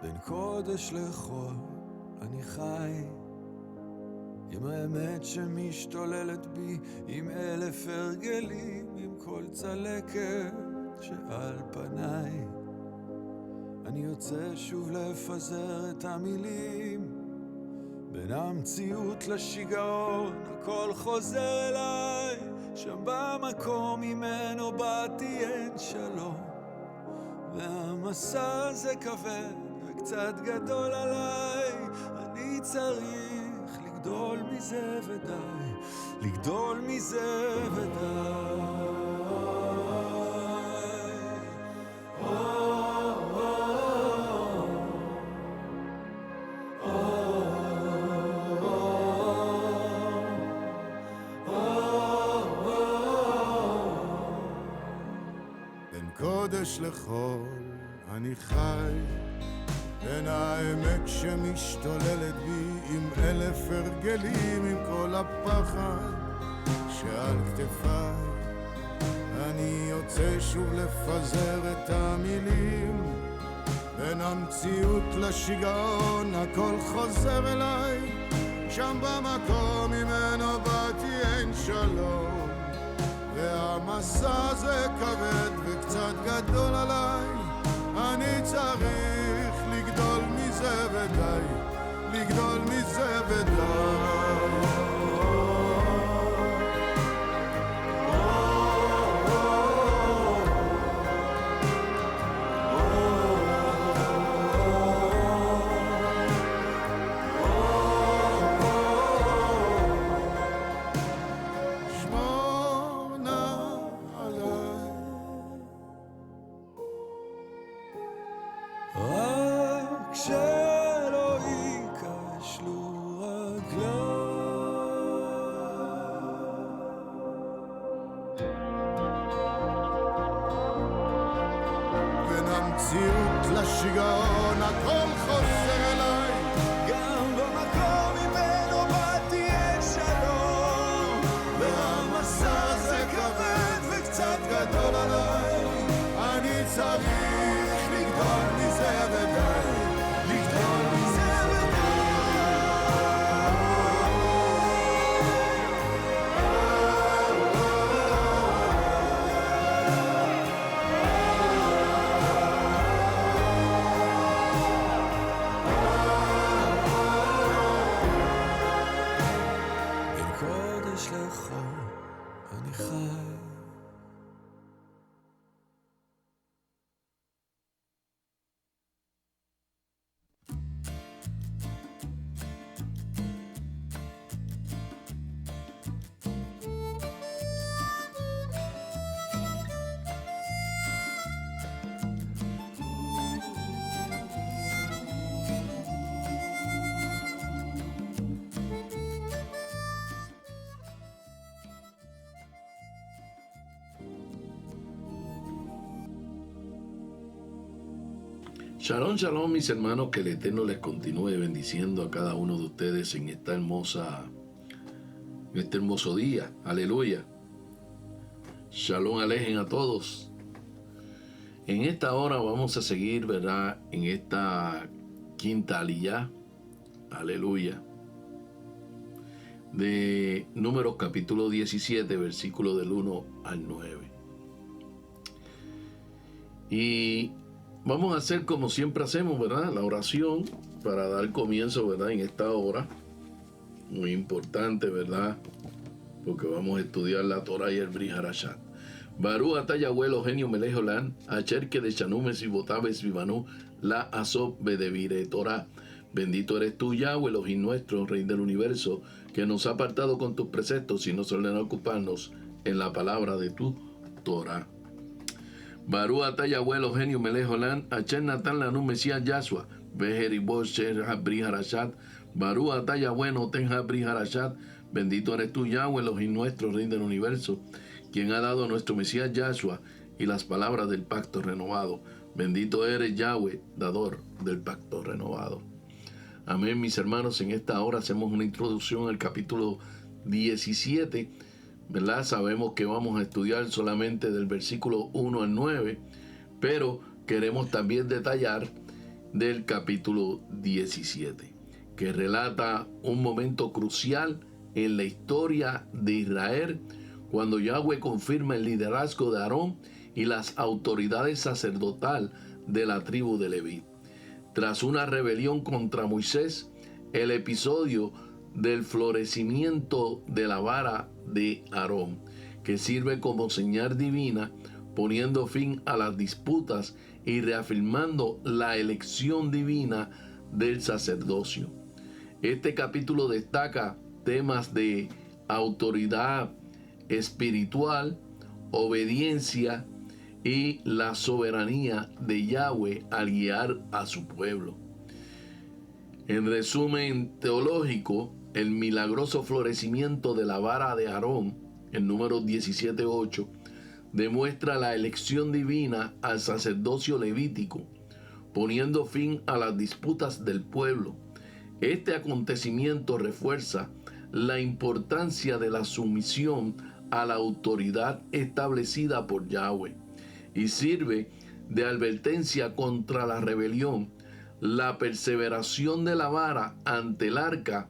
בין קודש לחול אני חי, עם האמת שמשתוללת בי, עם אלף הרגלים, עם כל צלקת שעל פניי. אני יוצא שוב לפזר את המילים, בין המציאות לשיגעון הכל חוזר אליי, שם במקום ממנו באתי אין שלום, והמסע הזה כבד וקצת גדול עליי. אני צריך לגדול מזה ודי, לגדול מזה ודי. בין קודש לחול אני חי, בין האמת שמשתוללת בי, עם אלף הרגלים, עם כל הפחד שעל כתפיי. אני יוצא שוב לפזר את המילים, בין המציאות לשיגעון הכל חוזר אליי, שם במקום ממנו באתי אין שלום, והמסע הזה כבד וקצת גדול עליי. אני צריך לגדול מזה ודי, לגדול מזה ודי. רק שלא ייכשלו בין המציאות לשיגעון הכל חוזר אליי, גם במקום ממנו באתי אין שלום, והמסע הזה כבד וקצת גדול עליי. אני צריך לגדול מזה ודי, לגדול מזה בין קודש לחול אני חי. Shalom, shalom, mis hermanos, que el Eterno les continúe bendiciendo a cada uno de ustedes en este hermoso día. Aleluya. Shalom alejen a todos. En esta hora vamos a seguir, ¿verdad? En esta quinta aliyá. Aleluya. De Números capítulo 17, versículo del 1 al 9. Y vamos a hacer como siempre hacemos, ¿verdad? La oración para dar comienzo, ¿verdad? En esta hora. Muy importante, ¿verdad? Porque vamos a estudiar la Torah y el Brit Harashat. Barú Atayahue Eloheinu melech haolam, asher kedeshanu mesivotah besvivanu la asob bedevire Torah. Bendito eres tú, Yahweh, Elohim nuestro, Rey del universo, que nos ha apartado con tus preceptos y nos ordena ocuparnos en la palabra de tu Torah. Barú Atayahue Eloheinu melech haolam, asher natan lanu Mesías Yahshua, beheribot sher ha-Brit Harashat. Barú Atayahue noten ha-Brit Harashat. Bendito eres tú, Yahweh, Elohim nuestro, Rey del universo, quien ha dado a nuestro Mesías Yahshua y las palabras del pacto renovado. Bendito eres, Yahweh, dador del pacto renovado. Amén, mis hermanos. En esta hora hacemos una introducción al capítulo 17, ¿verdad? Sabemos que vamos a estudiar solamente del versículo 1 al 9, pero queremos también detallar del capítulo 17, que relata un momento crucial en la historia de Israel, cuando Yahweh confirma el liderazgo de Aarón y las autoridades sacerdotal de la tribu de Leví. Tras una rebelión contra Moisés, el episodio del florecimiento de la vara de Aarón, que sirve como señal divina, poniendo fin a las disputas y reafirmando la elección divina del sacerdocio. Este capítulo destaca temas de autoridad espiritual, obediencia y la soberanía de Yahweh al guiar a su pueblo. En resumen teológico, el milagroso florecimiento de la vara de Aarón, en Números 17:8, demuestra la elección divina al sacerdocio levítico, poniendo fin a las disputas del pueblo. Este acontecimiento refuerza la importancia de la sumisión a la autoridad establecida por Yahweh y sirve de advertencia contra la rebelión. La perseveración de la vara ante el arca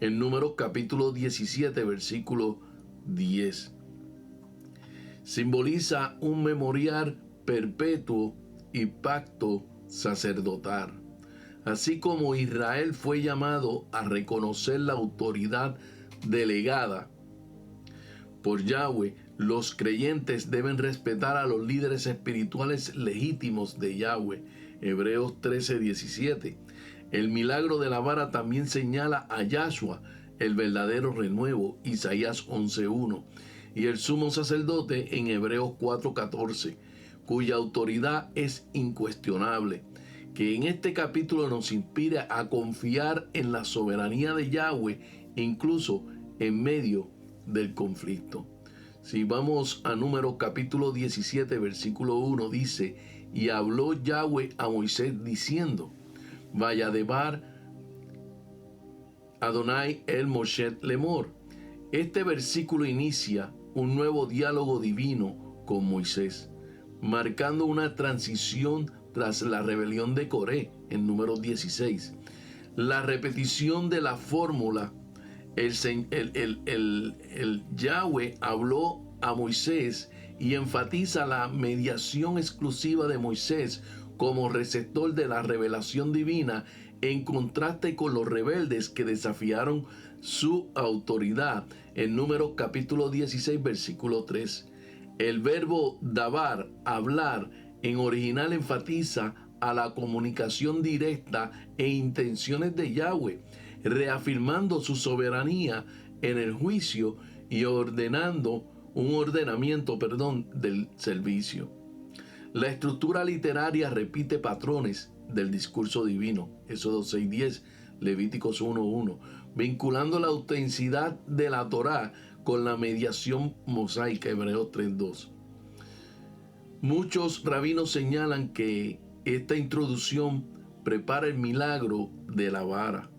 en Números capítulo 17 versículo 10 simboliza un memorial perpetuo y pacto sacerdotal. Así como Israel fue llamado a reconocer la autoridad delegada por Yahweh, los creyentes deben respetar a los líderes espirituales legítimos de Yahweh. Hebreos 13:17. El milagro de la vara también señala a Yahshua, el verdadero renuevo, Isaías 11:1, y el sumo sacerdote en Hebreos 4:14, cuya autoridad es incuestionable, que en este capítulo nos inspira a confiar en la soberanía de Yahweh, incluso en medio del conflicto. Si vamos a Números capítulo 17, versículo 1, dice: y habló Yahweh a Moisés diciendo, Vayadebar Adonai el Moshe Lemor. Este versículo inicia un nuevo diálogo divino con Moisés, marcando una transición tras la rebelión de Coré en Números 16. La repetición de la fórmula, el Yahweh habló a Moisés y enfatiza la mediación exclusiva de Moisés como receptor de la revelación divina, en contraste con los rebeldes que desafiaron su autoridad en Números capítulo 16 versículo 3. El verbo dabar, hablar, en original enfatiza a la comunicación directa e intenciones de Yahweh, reafirmando su soberanía en el juicio y ordenando un ordenamiento del servicio. La estructura literaria repite patrones del discurso divino, Éxodo 6:10, Levíticos 1:1, vinculando la autenticidad de la Torá con la mediación mosaica, Hebreos 3:2. Muchos rabinos señalan que esta introducción prepara el milagro de la vara,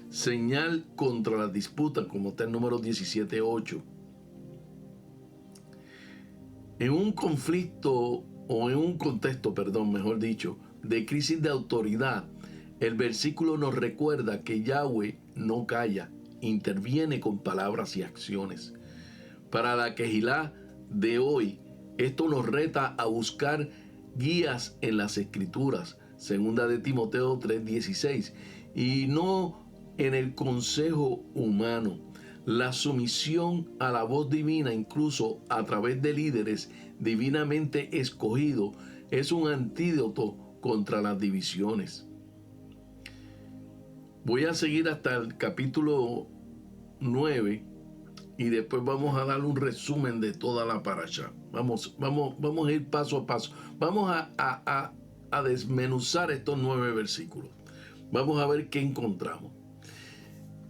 señal contra las disputas, como está en Números 17:8. En un conflicto, o en un contexto, mejor dicho, de crisis de autoridad, el versículo nos recuerda que Yahweh no calla, interviene con palabras y acciones. Para la Quejilá de hoy, esto nos reta a buscar guías en las Escrituras, segunda de Timoteo 3:16, y no en el consejo humano. La sumisión a la voz divina, incluso a través de líderes divinamente escogidos, es un antídoto contra las divisiones. Voy a seguir hasta el capítulo 9 y después vamos a dar un resumen de toda la parashá. Vamos a ir paso a paso. Vamos a desmenuzar estos 9 versículos. Vamos a ver qué encontramos.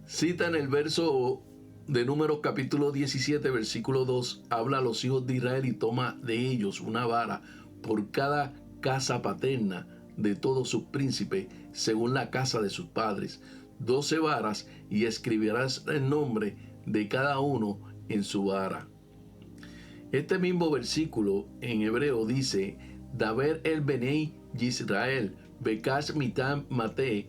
Cita en el verso de Números capítulo 17, versículo 2, habla a los hijos de Israel y toma de ellos una vara por cada casa paterna de todos sus príncipes, según la casa de sus padres, 12 varas, y escribirás el nombre de cada uno en su vara. Este mismo versículo en hebreo dice, Daber el Benei Yisrael, Bekash mitam mate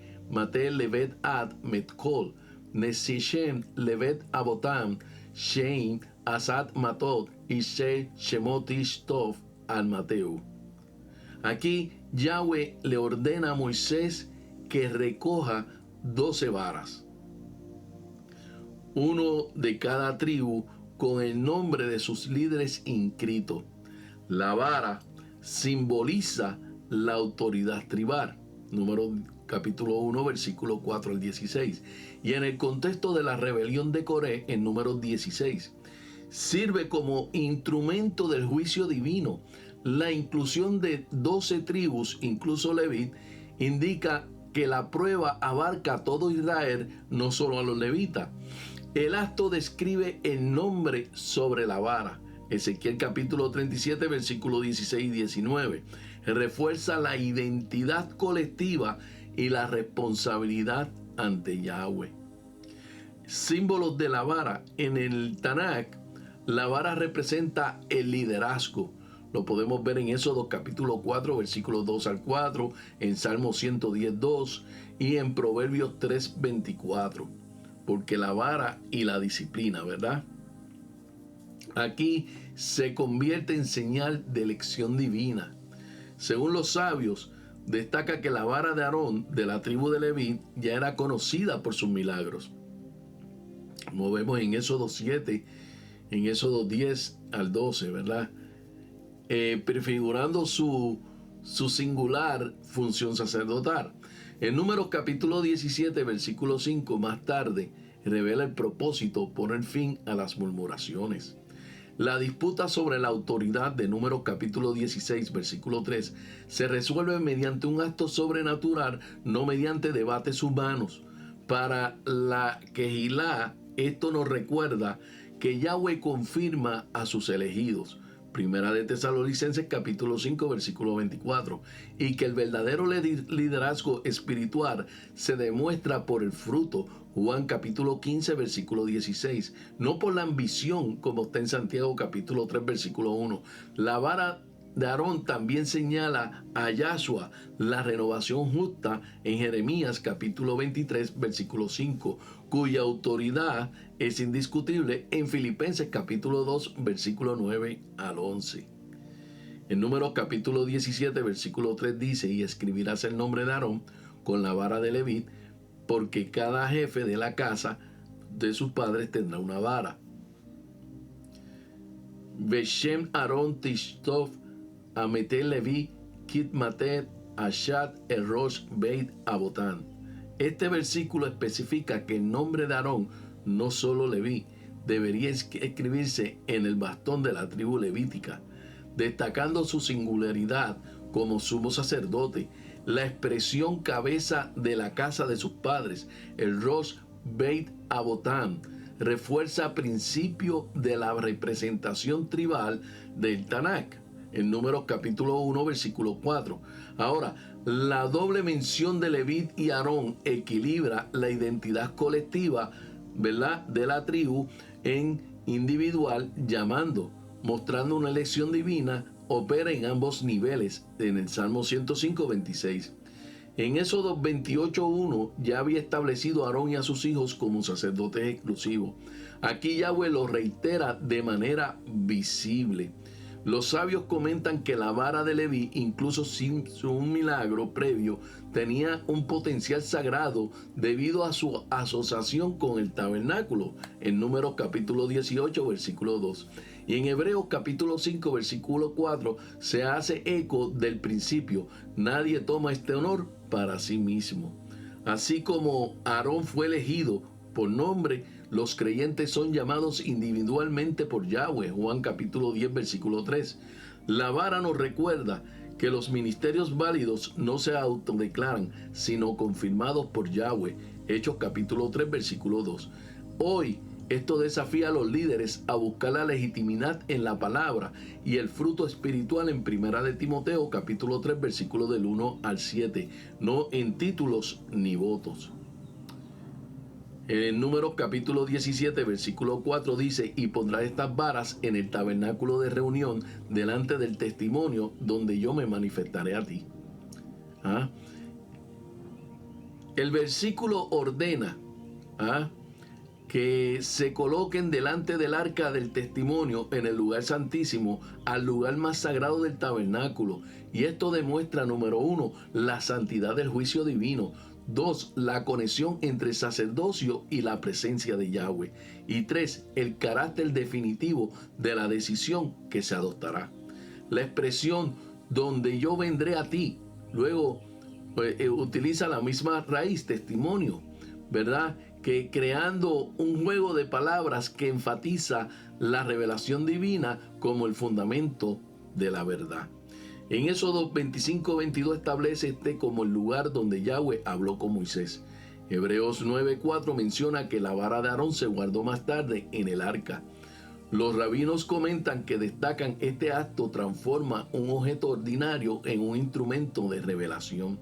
levet ad metkol, Nesishem levet abotam, Shein asad matot, y she shemotish tov al Mateu. Aquí Yahweh le ordena a Moisés que recoja 12 varas, uno de cada tribu, con el nombre de sus líderes inscrito. La vara simboliza la autoridad tribal. Capítulo 1, versículo 4 al 16. Y en el contexto de la rebelión de Coré, en Números 16, sirve como instrumento del juicio divino. La inclusión de 12 tribus, incluso Levit, indica que la prueba abarca a todo Israel, no solo a los levitas. El acto describe el nombre sobre la vara. Ezequiel capítulo 37, versículo 16 y 19. Refuerza la identidad colectiva y la responsabilidad ante Yahweh. Símbolos de la vara. En el Tanakh, la vara representa el liderazgo. Lo podemos ver en Éxodo capítulo 4, versículos 2 al 4, en Salmo 110, 2 y en Proverbios 3, 24. Porque la vara y la disciplina, ¿verdad? Aquí se convierte en señal de elección divina. Según los sabios, destaca que la vara de Aarón, de la tribu de Leví, ya era conocida por sus milagros. Como vemos en Éxodo 7, en Éxodo 10 al 12, ¿verdad? Prefigurando su singular función sacerdotal. En Números capítulo 17, versículo 5, más tarde, revela el propósito, poner fin a las murmuraciones. La disputa sobre la autoridad de Números capítulo 16, versículo 3, se resuelve mediante un acto sobrenatural, no mediante debates humanos. Para la Kehilá, esto nos recuerda que Yahweh confirma a sus elegidos. Primera de Tesalonicenses capítulo 5, versículo 24, y que el verdadero liderazgo espiritual se demuestra por el fruto. Juan capítulo 15, versículo 16, no por la ambición, como está en Santiago capítulo 3, versículo 1. La vara de Aarón también señala a Yahshua, la renovación justa, en Jeremías capítulo 23, versículo 5, cuya autoridad es indiscutible, en Filipenses capítulo 2, versículo 9 al 11. En Números capítulo 17, versículo 3 dice: y escribirás el nombre de Aarón con la vara de Leví, porque cada jefe de la casa de sus padres tendrá una vara. Beshem Aarón Tishtov Amete Levi Kitmatet Ashat Erosh Beit Abotán. Este versículo especifica que el nombre de Aarón, no solo Leví, debería escribirse en el bastón de la tribu levítica, destacando su singularidad como sumo sacerdote, la expresión cabeza de la casa de sus padres, el Rosh Beit Abotán, refuerza principio de la representación tribal del Tanakh. En Números capítulo 1, versículo 4. Ahora, la doble mención de Leví y Aarón equilibra la identidad colectiva, ¿verdad?, de la tribu en individual, mostrando una elección divina, opera en ambos niveles, en el Salmo 105, 26. En Éxodo 28, 1 ya había establecido a Aarón y a sus hijos como sacerdotes exclusivos. Aquí Yahweh lo reitera de manera visible. Los sabios comentan que la vara de Leví, incluso sin un milagro previo, tenía un potencial sagrado debido a su asociación con el tabernáculo, en Números capítulo 18, versículo 2. Y en Hebreos capítulo 5, versículo 4, se hace eco del principio: nadie toma este honor para sí mismo. Así como Aarón fue elegido por nombre, los creyentes son llamados individualmente por Yahweh. Juan capítulo 10, versículo 3. La vara nos recuerda que los ministerios válidos no se autodeclaran, sino confirmados por Yahweh. Hechos capítulo 3, versículo 2. Hoy, esto desafía a los líderes a buscar la legitimidad en la palabra y el fruto espiritual en Primera de Timoteo capítulo 3, versículo del 1 al 7, no en títulos ni votos. En Números capítulo 17, versículo 4 dice: y pondrás estas varas en el tabernáculo de reunión delante del testimonio, donde yo me manifestaré a ti. El versículo ordena que se coloquen delante del arca del testimonio en el lugar santísimo, al lugar más sagrado del tabernáculo. Y esto demuestra, número 1, la santidad del juicio divino. 2, la conexión entre el sacerdocio y la presencia de Yahweh. Y 3, el carácter definitivo de la decisión que se adoptará. La expresión donde yo vendré a ti, luego utiliza la misma raíz, testimonio, ¿verdad? Que creando un juego de palabras que enfatiza la revelación divina como el fundamento de la verdad. En Éxodo 25:22 establece este como el lugar donde Yahweh habló con Moisés. Hebreos 9:4 menciona que la vara de Aarón se guardó más tarde en el arca. Los rabinos comentan que destacan este acto transforma un objeto ordinario en un instrumento de revelación.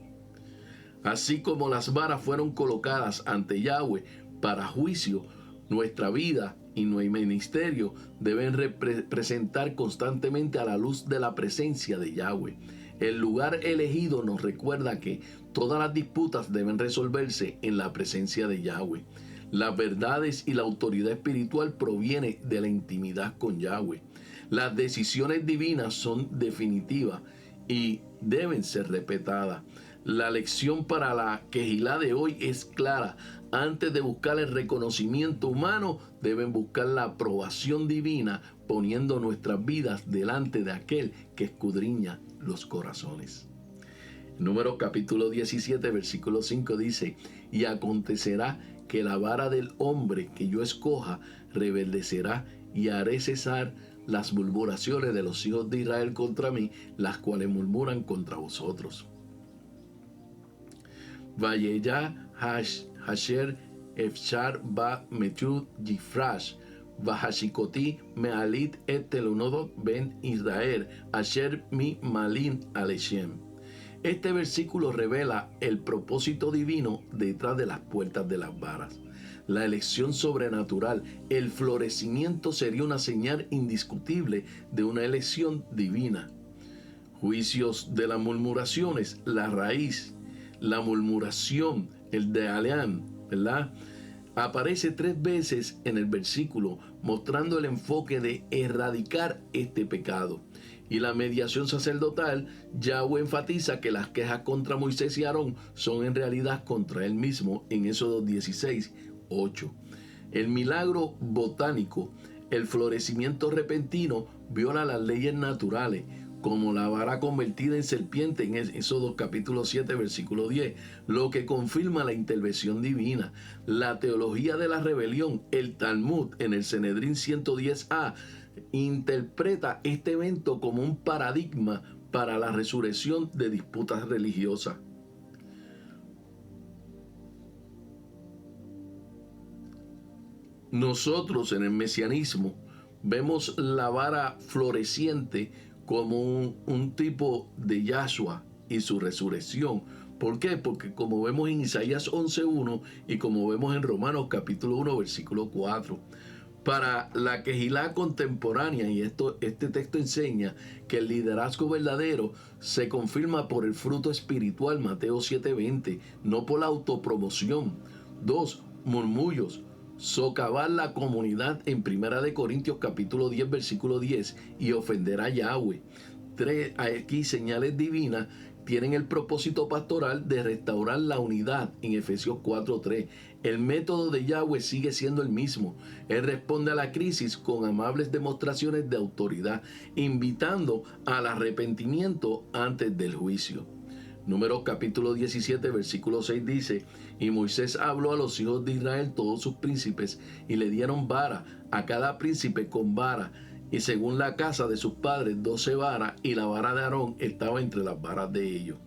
Así como las varas fueron colocadas ante Yahweh para juicio, nuestra vida y nuestro ministerio deben representar constantemente a la luz de la presencia de Yahweh. El lugar elegido nos recuerda que todas las disputas deben resolverse en la presencia de Yahweh. Las verdades y la autoridad espiritual proviene de la intimidad con Yahweh. Las decisiones divinas son definitivas y deben ser respetadas. La lección para la quejilá de hoy es clara. Antes de buscar el reconocimiento humano, deben buscar la aprobación divina, poniendo nuestras vidas delante de aquel que escudriña los corazones. Números capítulo 17, versículo 5 dice: y acontecerá que la vara del hombre que yo escoja rebeldecerá y haré cesar las murmuraciones de los hijos de Israel contra mí, las cuales murmuran contra vosotros. Vayeya Hasher Efshar ba Mechud Yifrash Vahashikoti Mealit et Telunodot ben Israel Asher mi Malin Aleshem. Este versículo revela el propósito divino detrás de las puertas de las varas. La elección sobrenatural, el florecimiento sería una señal indiscutible de una elección divina. Juicios de las murmuraciones, la raíz, la murmuración, el de Aleán, ¿verdad? Aparece 3 veces en el versículo, mostrando el enfoque de erradicar este pecado. Y la mediación sacerdotal, Yahweh enfatiza que las quejas contra Moisés y Aarón son en realidad contra él mismo en Éxodo 16:8. El milagro botánico, el florecimiento repentino, viola las leyes naturales, como la vara convertida en serpiente en Éxodo capítulo 7, versículo 10, lo que confirma la intervención divina. La teología de la rebelión, el Talmud en el Sanedrín 110a, interpreta este evento como un paradigma para la resurrección de disputas religiosas. Nosotros en el mesianismo vemos la vara floreciente como un tipo de Yahshua y su resurrección. ¿Por qué? Porque como vemos en Isaías 11:1 y como vemos en Romanos capítulo 1, versículo 4, para la quejilá contemporánea, y este texto enseña que el liderazgo verdadero se confirma por el fruto espiritual, Mateo 7:20, no por la autopromoción. 2, murmullos, socavar la comunidad en 1 Corintios capítulo 10, versículo 10, y ofender a Yahweh. 3, aquí señales divinas tienen el propósito pastoral de restaurar la unidad en Efesios 4:3. El método de Yahweh sigue siendo el mismo. Él responde a la crisis con amables demostraciones de autoridad, invitando al arrepentimiento antes del juicio. Números capítulo 17, versículo 6 dice: y Moisés habló a los hijos de Israel todos sus príncipes, y le dieron vara, a cada príncipe con vara, y según la casa de sus padres 12 varas, y la vara de Aarón estaba entre las varas de ellos.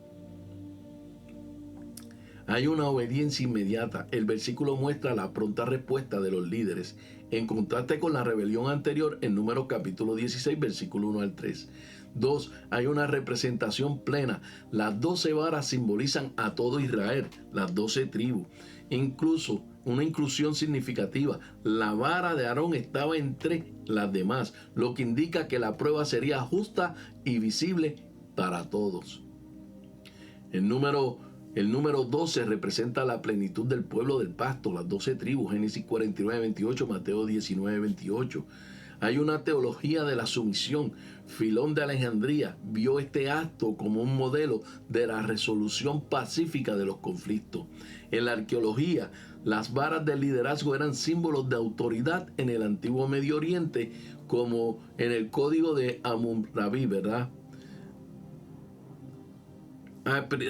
Hay una obediencia inmediata. El versículo muestra la pronta respuesta de los líderes, en contraste con la rebelión anterior en Números capítulo 16, versículo 1 al 3. 2. Hay una representación plena. Las 12 varas simbolizan a todo Israel, las 12 tribus. Incluso una inclusión significativa. La vara de Aarón estaba entre las demás, lo que indica que la prueba sería justa y visible para todos. En Número El número 12 representa la plenitud del pueblo del pacto, las 12 tribus, Génesis 49, 28, Mateo 19, 28. Hay una teología de la sumisión. Filón de Alejandría vio este acto como un modelo de la resolución pacífica de los conflictos. En la arqueología, las varas del liderazgo eran símbolos de autoridad en el antiguo Medio Oriente, como en el código de Hammurabi, ¿verdad?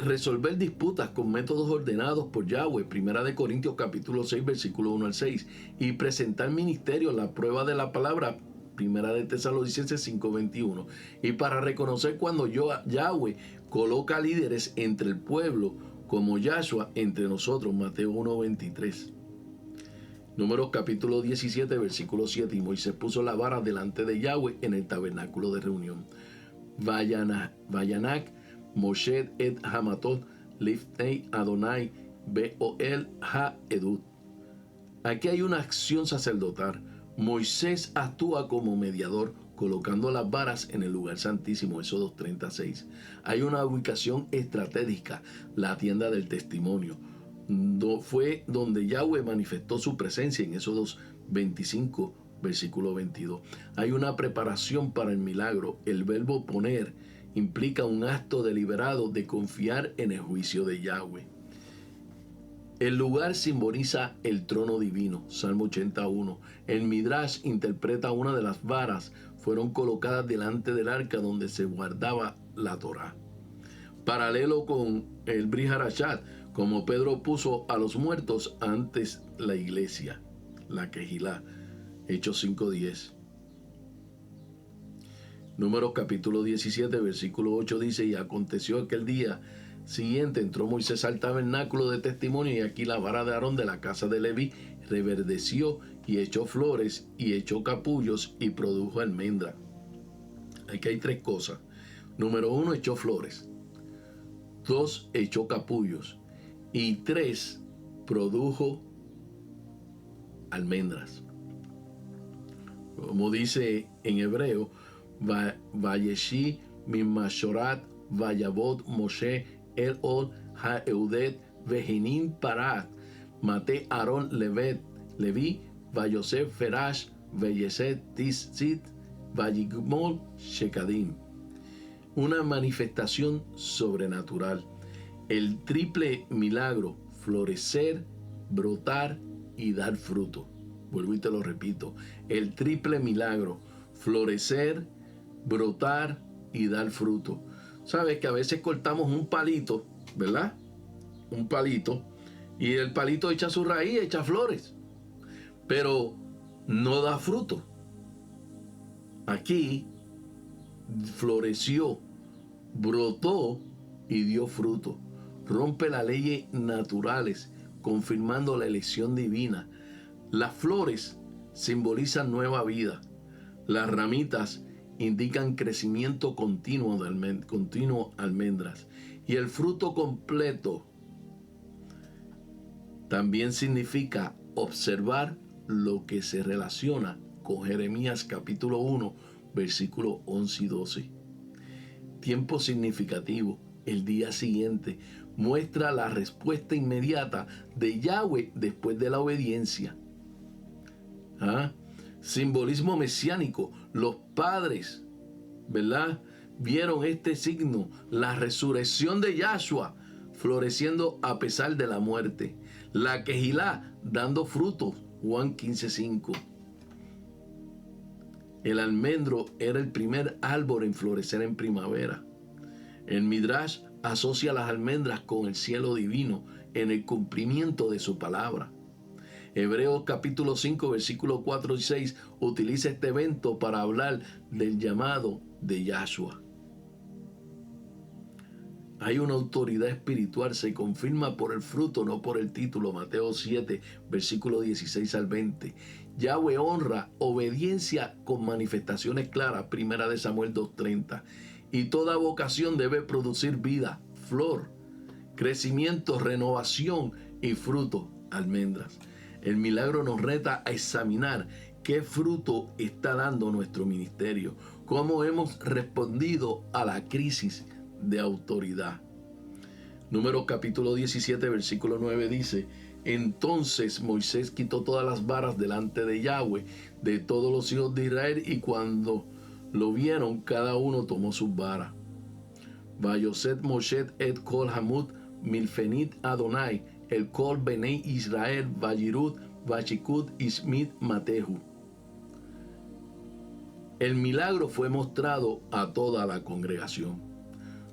Resolver disputas con métodos ordenados por Yahweh, 1 Corintios capítulo 6, versículo 1 al 6, y presentar ministerios, la prueba de la palabra, 1 Tesalonicenses 5, 21, y para reconocer cuando Yahweh coloca líderes entre el pueblo, como Yahshua entre nosotros, Mateo 1, 23. Números capítulo 17, versículo 7, y Moisés puso la vara delante de Yahweh en el tabernáculo de reunión. Vayanak Moshe et Hamatot Liftei Adonai Beoel Ha-Edut. Aquí hay una acción sacerdotal. Moisés actúa como mediador, colocando las varas en el lugar santísimo, Éxodo 36. Hay una ubicación estratégica, la tienda del testimonio. Fue donde Yahweh manifestó su presencia en Éxodo 25, versículo 22. Hay una preparación para el milagro. El verbo poner implica un acto deliberado de confiar en el juicio de Yahweh. El lugar simboliza el trono divino, Salmo 81. El Midrash interpreta una de las varas fueron colocadas delante del arca donde se guardaba la Torá. Paralelo con el Brit Hadashah, como Pedro puso a los muertos antes la iglesia, la Kehilá, Hechos 5:10. Números capítulo 17, versículo 8 dice: y aconteció aquel día siguiente entró Moisés al tabernáculo de testimonio, y aquí la vara de Aarón de la casa de Leví reverdeció y echó flores y echó capullos y produjo almendra. Aquí hay tres cosas. Número 1, echó flores. 2, echó capullos. Y 3, produjo almendras. Como dice en hebreo, Vayeshi Mimashorat Vayabot Moshe El Od Haeudet Vejinim Parat Mate Aaron Levi Vayosef Ferash Veyeset Tiszit Vayigmol Shekadim. Una manifestación sobrenatural. El triple milagro: florecer, brotar y dar fruto. Vuelvo y te lo repito. El triple milagro: florecer, brotar y dar fruto. Sabes que a veces cortamos un palito, ¿verdad? Un palito, y el palito echa su raíz, echa flores, pero no da fruto. Aquí floreció, brotó y dio fruto. Rompe las leyes naturales, confirmando la elección divina. Las flores simbolizan nueva vida. Las ramitas indican crecimiento continuo almendras. Y el fruto completo también significa observar lo que se relaciona con Jeremías capítulo 1, versículos 11 y 12. Tiempo significativo. El día siguiente muestra la respuesta inmediata de Yahweh después de la obediencia. Simbolismo mesiánico. Los padres, ¿verdad?, vieron este signo, la resurrección de Yahshua, floreciendo a pesar de la muerte. La Kehilá dando frutos, Juan 15:5. El almendro era el primer árbol en florecer en primavera. El Midrash asocia las almendras con el cielo divino en el cumplimiento de su palabra. Hebreos capítulo 5, versículos 4 y 6 utiliza este evento para hablar del llamado de Yahshua. Hay una autoridad espiritual, se confirma por el fruto, no por el título. Mateo 7, versículo 16 al 20. Yahweh honra obediencia con manifestaciones claras, 1 Samuel 2:30. Y toda vocación debe producir vida, flor, crecimiento, renovación y fruto, almendras. El milagro nos reta a examinar qué fruto está dando nuestro ministerio, cómo hemos respondido a la crisis de autoridad. Números capítulo 17, versículo 9 dice: entonces Moisés quitó todas las varas delante de Yahweh, de todos los hijos de Israel, y cuando lo vieron, cada uno tomó sus varas. Vayoset Moshe et kol hamut milfenit Adonai, el kol benei Israel, vayirut, vachikut, ismit, matehu. El milagro fue mostrado a toda la congregación,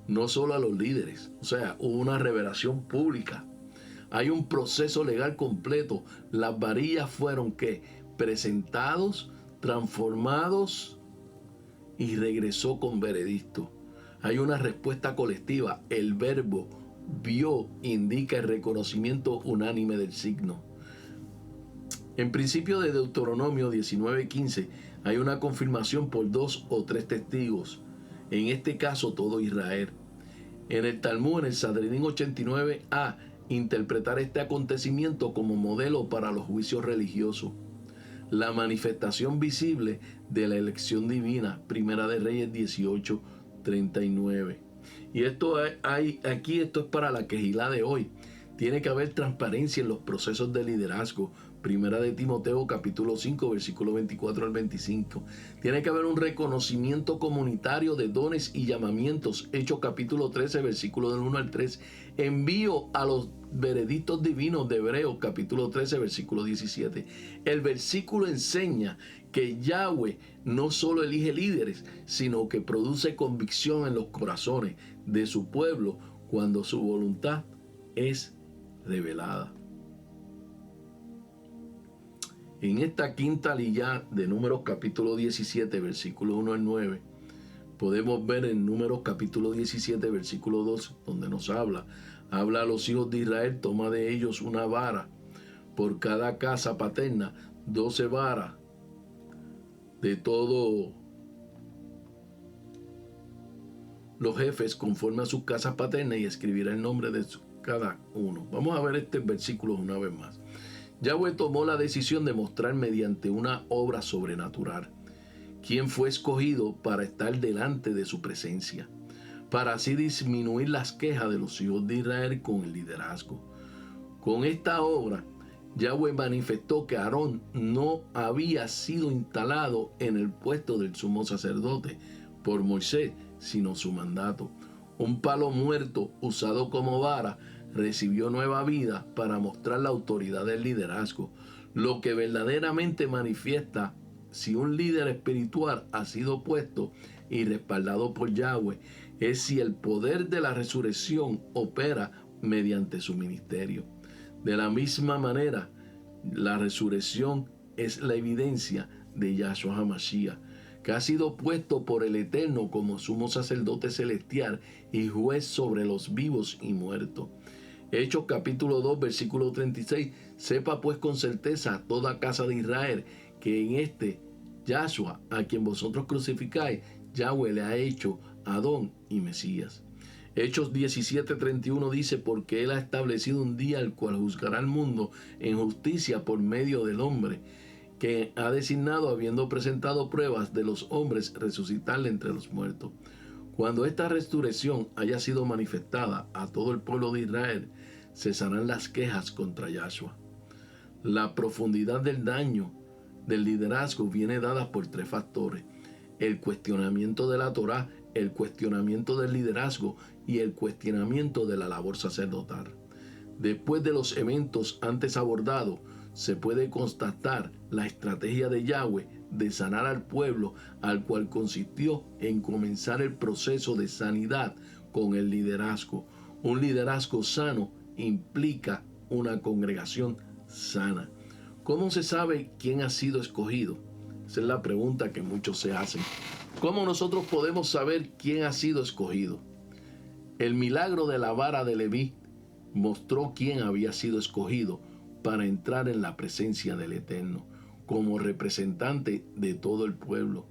no solo a los líderes. O sea, hubo una revelación pública. Hay un proceso legal completo. Las varillas fueron ¿qué? Presentados, transformados y regresó con veredicto. Hay una respuesta colectiva. El verbo vio indica el reconocimiento unánime del signo. En principio de Deuteronomio 19:15 hay una confirmación por 2 o 3 testigos. En este caso todo Israel. En el Talmud, en el Sanedrín 89a, interpretar este acontecimiento como modelo para los juicios religiosos. La manifestación visible de la elección divina, Primera de Reyes 18:39. Y esto es para la quejilá de hoy. Tiene que haber transparencia en los procesos de liderazgo. Primera de Timoteo capítulo 5 versículo 24 al 25. Tiene que haber un reconocimiento comunitario de dones y llamamientos. Hechos capítulo 13 versículo del 1 al 3. Envío a los veredictos divinos de Hebreos capítulo 13 versículo 17. El versículo enseña que Yahweh no solo elige líderes, sino que produce convicción en los corazones de su pueblo cuando su voluntad es revelada. En esta quinta liyá de Números capítulo 17, versículo 1 al 9, podemos ver en Números capítulo 17, versículo 2, donde nos habla a los hijos de Israel, toma de ellos una vara, por cada casa paterna, 12 varas, de todos los jefes conforme a sus casas paternas, y escribirá el nombre de cada uno. Vamos a ver este versículo una vez más. Yahweh tomó la decisión de mostrar mediante una obra sobrenatural quién fue escogido para estar delante de su presencia, para así disminuir las quejas de los hijos de Israel con el liderazgo. Con esta obra, Yahweh manifestó que Aarón no había sido instalado en el puesto del sumo sacerdote por Moisés, sino su mandato. Un palo muerto usado como vara recibió nueva vida para mostrar la autoridad del liderazgo, lo que verdaderamente manifiesta si un líder espiritual ha sido puesto y respaldado por Yahweh, es si el poder de la resurrección opera mediante su ministerio. De la misma manera, la resurrección es la evidencia de Yahshua HaMashiach, que ha sido puesto por el Eterno como sumo sacerdote celestial y juez sobre los vivos y muertos. Hechos capítulo 2 versículo 36. Sepa pues con certeza toda casa de Israel que en este Yahshua, a quien vosotros crucificáis, Yahweh le ha hecho Adón y Mesías. Hechos 17:31 dice: porque él ha establecido un día el cual juzgará al mundo en justicia por medio del hombre, que ha designado, habiendo presentado pruebas de los hombres, resucitarle entre los muertos. Cuando esta resurrección haya sido manifestada a todo el pueblo de Israel, cesarán las quejas contra Yahshua. La profundidad del daño del liderazgo viene dada por 3 factores: el cuestionamiento de la Torá, el cuestionamiento del liderazgo y el cuestionamiento de la labor sacerdotal. Después de los eventos antes abordados, se puede constatar la estrategia de Yahweh de sanar al pueblo, al cual consistió en comenzar el proceso de sanidad con el liderazgo. Un liderazgo sano implica una congregación sana. ¿Cómo se sabe quién ha sido escogido? Esa es la pregunta que muchos se hacen. ¿Cómo nosotros podemos saber quién ha sido escogido? El milagro de la vara de Leví mostró quién había sido escogido para entrar en la presencia del Eterno como representante de todo el pueblo.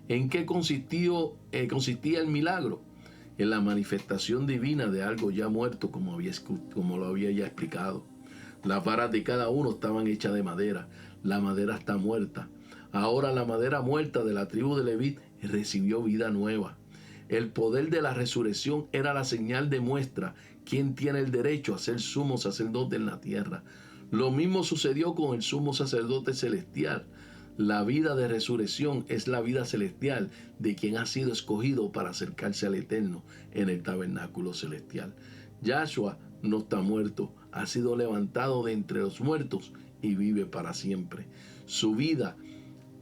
¿En qué consistía el milagro? En la manifestación divina de algo ya muerto, como lo había ya explicado. Las varas de cada uno estaban hechas de madera. La madera está muerta. Ahora la madera muerta de la tribu de Leví recibió vida nueva. El poder de la resurrección era la señal de muestra ¿quién tiene el derecho a ser sumo sacerdote en la tierra? Lo mismo sucedió con el sumo sacerdote celestial. La vida de resurrección es la vida celestial de quien ha sido escogido para acercarse al Eterno en el tabernáculo celestial. Yahshua no está muerto, ha sido levantado de entre los muertos y vive para siempre. Su vida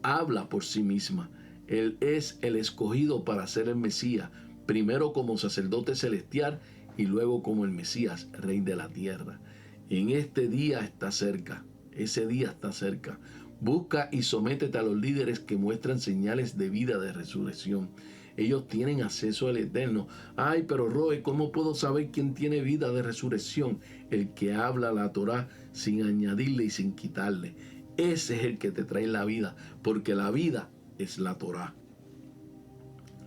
habla por sí misma. Él es el escogido para ser el Mesías, primero como sacerdote celestial y luego como el Mesías, rey de la tierra. En este día está cerca, ese día está cerca. Busca y sométete a los líderes que muestran señales de vida de resurrección. Ellos tienen acceso al Eterno. Ay, pero Roe, ¿cómo puedo saber quién tiene vida de resurrección? El que habla la Torá sin añadirle y sin quitarle. Ese es el que te trae la vida, porque la vida es la Torá.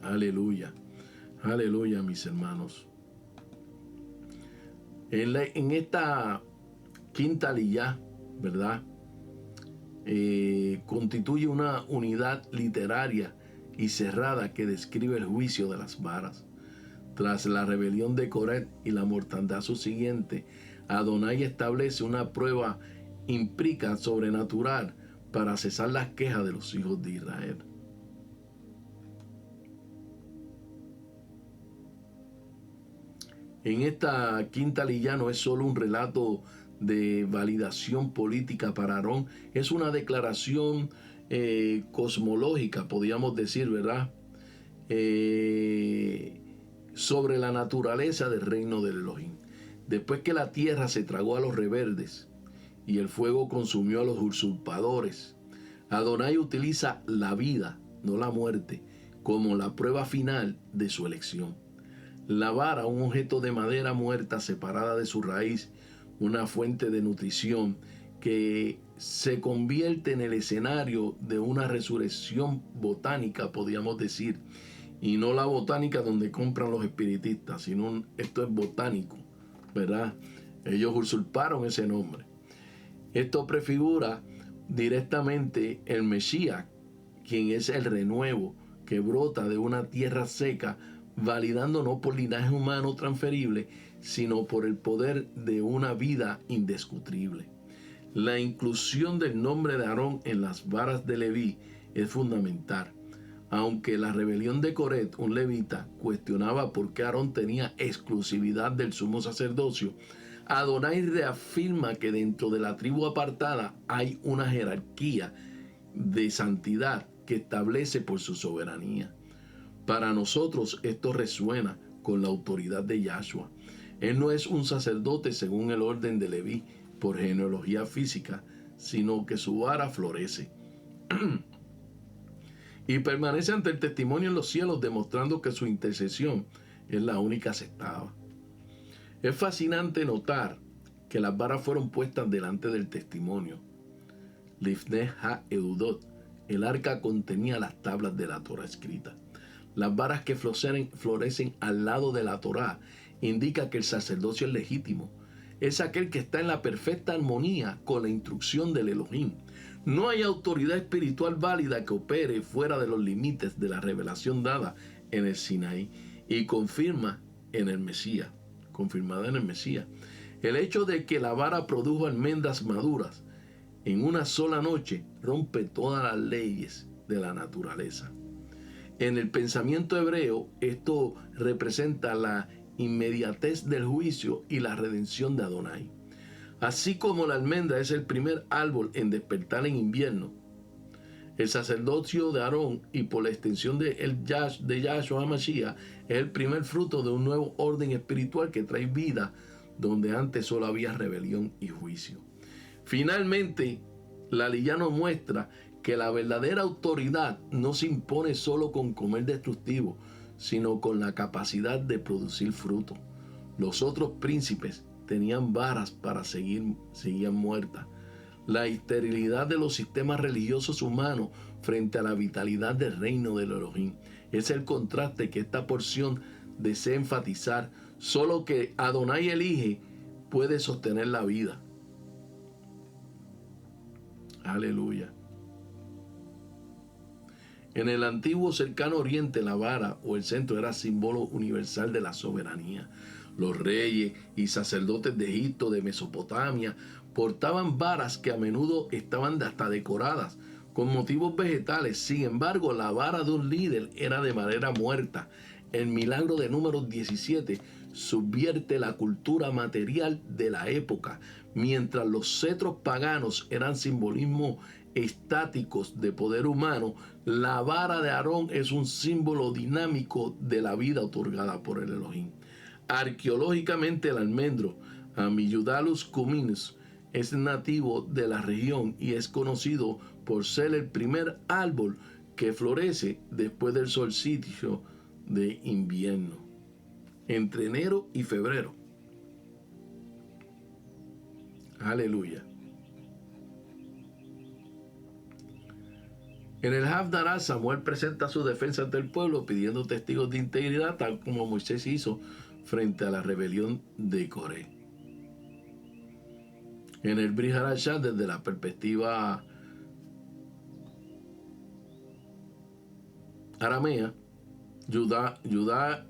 Aleluya. Aleluya, mis hermanos. En esta quinta aliyá, ¿verdad? Constituye una unidad literaria y cerrada que describe el juicio de las varas. Tras la rebelión de Coret y la mortandad subsiguiente, Adonai establece una prueba empírica sobrenatural para cesar las quejas de los hijos de Israel. En esta quinta aliyá no es solo un relato de validación política para Aarón, es una declaración cosmológica, podríamos decir, ¿verdad? Sobre la naturaleza del reino del Elohim. Después que la tierra se tragó a los rebeldes y el fuego consumió a los usurpadores, Adonai utiliza la vida, no la muerte, como la prueba final de su elección. La vara, un objeto de madera muerta separada de su raíz, una fuente de nutrición que se convierte en el escenario de una resurrección botánica, podríamos decir, y no la botánica donde compran los espiritistas, sino esto es botánico, ¿verdad? Ellos usurparon ese nombre. Esto prefigura directamente el Mesías, quien es el renuevo que brota de una tierra seca, validando no por linaje humano transferible, sino por el poder de una vida indiscutible. La inclusión del nombre de Aarón en las varas de Leví es fundamental. Aunque la rebelión de Coret, un levita, cuestionaba por qué Aarón tenía exclusividad del sumo sacerdocio, Adonai reafirma que dentro de la tribu apartada hay una jerarquía de santidad que establece por su soberanía. Para nosotros esto resuena con la autoridad de Yahshua. Él no es un sacerdote según el orden de Leví por genealogía física, sino que su vara florece y permanece ante el testimonio en los cielos, demostrando que su intercesión es la única aceptada. Es fascinante notar que las varas fueron puestas delante del testimonio. Lifnei ha-Eudot, el arca contenía las tablas de la Torah escrita. Las varas que florecen al lado de la Torá indica que el sacerdocio es legítimo. Es aquel que está en la perfecta armonía con la instrucción del Elohim. No hay autoridad espiritual válida que opere fuera de los límites de la revelación dada en el Sinaí y confirmada en el Mesías. El hecho de que la vara produjo almendras maduras en una sola noche rompe todas las leyes de la naturaleza. En el pensamiento hebreo, esto representa la inmediatez del juicio y la redención de Adonai. Así como la almendra es el primer árbol en despertar en invierno, el sacerdocio de Aarón y por la extensión de Yahshua HaMashiach es el primer fruto de un nuevo orden espiritual que trae vida donde antes solo había rebelión y juicio. Finalmente, la aliyá nos muestra que la verdadera autoridad no se impone solo con comer destructivo, sino con la capacidad de producir fruto. Los otros príncipes tenían varas para seguían muertas. La esterilidad de los sistemas religiosos humanos frente a la vitalidad del reino del Elohim es el contraste que esta porción desea enfatizar. Solo que Adonai elige puede sostener la vida. Aleluya. En el antiguo cercano oriente, la vara o el centro era símbolo universal de la soberanía. Los reyes y sacerdotes de Egipto, de Mesopotamia, portaban varas que a menudo estaban hasta decoradas con motivos vegetales. Sin embargo, la vara de un líder era de madera muerta. El milagro de Números 17 subvierte la cultura material de la época, mientras los cetros paganos eran simbolismos estáticos de poder humano. La vara de Aarón es un símbolo dinámico de la vida otorgada por el Elohim. Arqueológicamente, el almendro Amyudalus cuminus es nativo de la región y es conocido por ser el primer árbol que florece después del solsticio de invierno, entre enero y febrero. Aleluya. En el Haftarah, Samuel presenta su defensa ante el pueblo pidiendo testigos de integridad, tal como Moisés hizo frente a la rebelión de Coré. En el Brit Hadashah, desde la perspectiva aramea, Judá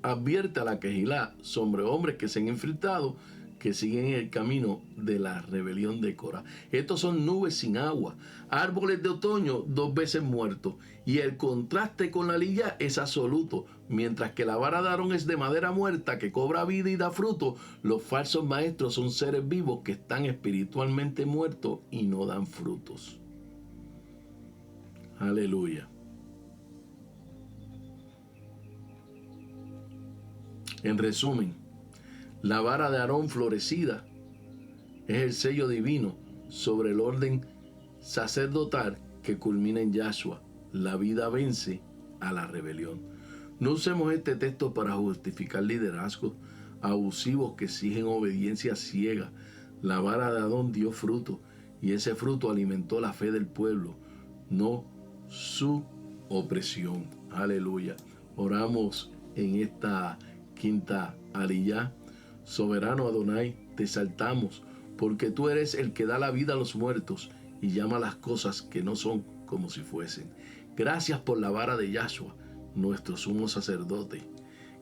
advierte a la Kehilá sobre hombres que se han infiltrado, que siguen el camino de la rebelión de Corá. Estos son nubes sin agua, árboles de otoño 2 veces muertos, y el contraste con la lilla es absoluto. Mientras que la vara de Aarón es de madera muerta que cobra vida y da fruto, los falsos maestros son seres vivos que están espiritualmente muertos y no dan frutos. Aleluya. En resumen, la vara de Aarón florecida es el sello divino sobre el orden sacerdotal que culmina en Yahshua. La vida vence a la rebelión. No usemos este texto para justificar liderazgos abusivos que exigen obediencia ciega. La vara de Aarón dio fruto y ese fruto alimentó la fe del pueblo, no su opresión. Aleluya. Oramos en esta quinta aliyá. Soberano Adonai, te exaltamos, porque tú eres el que da la vida a los muertos y llama las cosas que no son como si fuesen. Gracias por la vara de Yahshua, nuestro sumo sacerdote,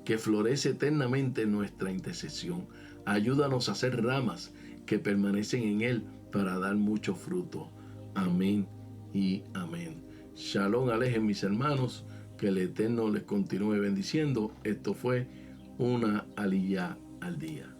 que florece eternamente en nuestra intercesión. Ayúdanos a ser ramas que permanecen en él para dar mucho fruto. Amén y amén. Shalom alejen, mis hermanos, que el Eterno les continúe bendiciendo. Esto fue una aliyá al día.